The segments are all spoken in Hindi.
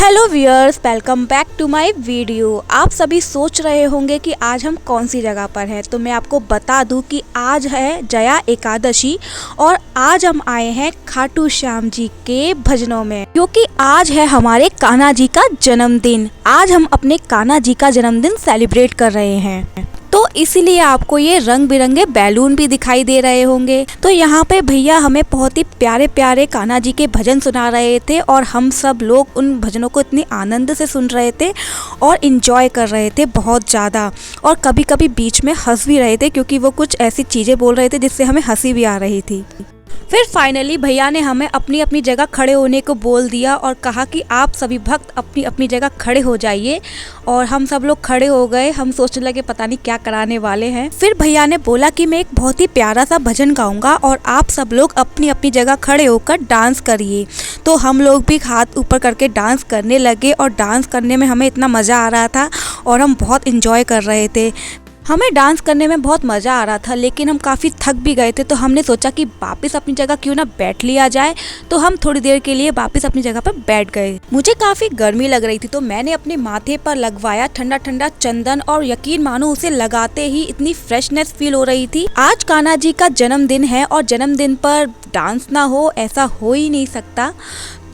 Hello viewers, welcome back to my video. आप सभी सोच रहे होंगे कि आज हम कौन सी जगह पर हैं, तो मैं आपको बता दूं कि आज है जया एकादशी और आज हम आए हैं खाटू श्याम जी के भजनों में, क्योंकि आज है हमारे कान्हा जी का जन्मदिन। आज हम अपने कान्हा जी का जन्मदिन सेलिब्रेट कर रहे हैं, तो इसीलिए आपको ये रंग बिरंगे बैलून भी दिखाई दे रहे होंगे। तो यहाँ पे भैया हमें बहुत ही प्यारे प्यारे कान्हा जी के भजन सुना रहे थे और हम सब लोग उन भजनों को इतनी आनंद से सुन रहे थे और इन्जॉय कर रहे थे बहुत ज़्यादा, और कभी कभी बीच में हंस भी रहे थे क्योंकि वो कुछ ऐसी चीज़ें बोल रहे थे जिससे हमें हंसी भी आ रही थी। फिर फाइनली भैया ने हमें अपनी अपनी जगह खड़े होने को बोल दिया और कहा कि आप सभी भक्त अपनी अपनी जगह खड़े हो जाइए, और हम सब लोग खड़े हो गए। हम सोचने लगे पता नहीं क्या कराने वाले हैं। फिर भैया ने बोला कि मैं एक बहुत ही प्यारा सा भजन गाऊंगा और आप सब लोग अपनी अपनी जगह खड़े होकर डांस करिए। तो हम लोग भी हाथ ऊपर करके डांस करने लगे और डांस करने में हमें इतना मज़ा आ रहा था और हम बहुत इंजॉय कर रहे थे। हमें डांस करने में बहुत मज़ा आ रहा था, लेकिन हम काफ़ी थक भी गए थे, तो हमने सोचा कि वापस अपनी जगह क्यों ना बैठ लिया जाए। तो हम थोड़ी देर के लिए वापस अपनी जगह पर बैठ गए। मुझे काफ़ी गर्मी लग रही थी, तो मैंने अपने माथे पर लगवाया ठंडा ठंडा चंदन, और यकीन मानो उसे लगाते ही इतनी फ्रेशनेस फील हो रही थी। आज कान्हा जी का जन्मदिन है और जन्मदिन पर डांस ना हो ऐसा हो ही नहीं सकता।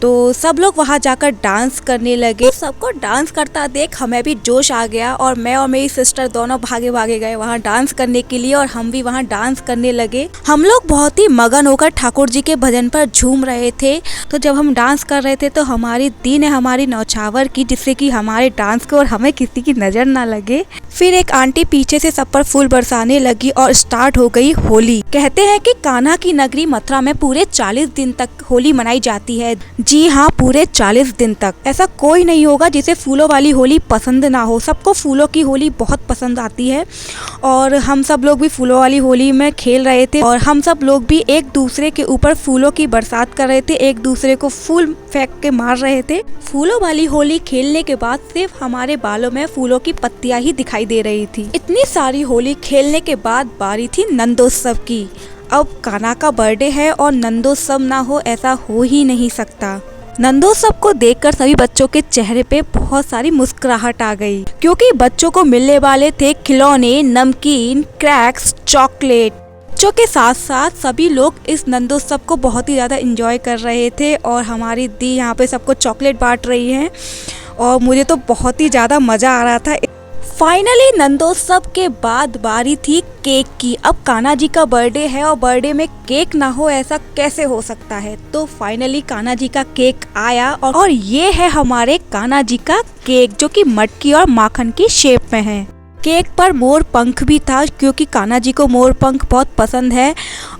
तो सब लोग वहाँ जाकर डांस करने लगे। सबको डांस करता देख हमें भी जोश आ गया और मैं और मेरी सिस्टर दोनों भागे भागे गए वहाँ डांस करने के लिए, और हम भी वहाँ डांस करने लगे। हम लोग बहुत ही मगन होकर ठाकुर जी के भजन पर झूम रहे थे। तो जब हम डांस कर रहे थे तो हमारी दी ने हमारी नौछावर की, जिससे कि हमारे डांस को और हमें किसी की नज़र ना लगे। फिर एक आंटी पीछे से सब पर फूल बरसाने लगी और स्टार्ट हो गई होली। कहते हैं कि कान्हा की नगरी मथुरा में पूरे 40 दिन तक होली मनाई जाती है। जी हाँ, पूरे 40 दिन तक। ऐसा कोई नहीं होगा जिसे फूलों वाली होली पसंद ना हो। सबको फूलों की होली बहुत पसंद आती है और हम सब लोग भी फूलों वाली होली में खेल रहे थे और हम सब लोग भी एक दूसरे के ऊपर फूलों की बरसात कर रहे थे, एक दूसरे को फूल फेंक के मार रहे थे। फूलों वाली होली खेलने के बाद सिर्फ हमारे बालों में फूलों की पत्तियां ही दिखाई दे रही थी। इतनी सारी होली खेलने के बाद बारी थी नंदोत्सव की। अब कान्हा का बर्थडे है और नंदोत्सव ना हो ऐसा हो ही नहीं सकता। नंदोत्सव को देखकर सभी बच्चों के चेहरे पे बहुत सारी मुस्कुराहट आ गई, क्योंकि बच्चों को मिलने वाले थे खिलौने, नमकीन, क्रैक्स, चॉकलेट। बच्चों के साथ साथ सभी लोग इस नंदोत्सव को बहुत ही ज़्यादा एंजॉय कर रहे थे और हमारी दी यहाँ पे सबको चॉकलेट बांट रही है और मुझे तो बहुत ही ज़्यादा मज़ा आ रहा था। फाइनली नंदोत्सव के बाद बारी थी केक की। अब कान्हा जी का बर्थडे है और बर्थडे में केक ना हो ऐसा कैसे हो सकता है। तो फाइनली कान्हा जी का केक आया और ये है हमारे कान्हा जी का केक, जो कि मटकी और माखन की शेप में है। केक पर मोर पंख भी था, क्योंकि कान्हा जी को मोर पंख बहुत पसंद है।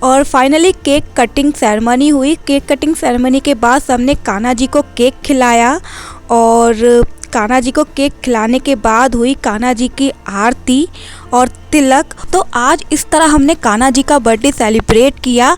और फाइनली केक कटिंग सेरेमनी हुई। केक कटिंग सेरेमनी के बाद सबने कान्हा जी को केक खिलाया और कान्हा जी को केक खिलाने के बाद हुई कान्हा जी की आरती और तिलक। तो आज इस तरह हमने कान्हा जी का बर्थडे सेलिब्रेट किया।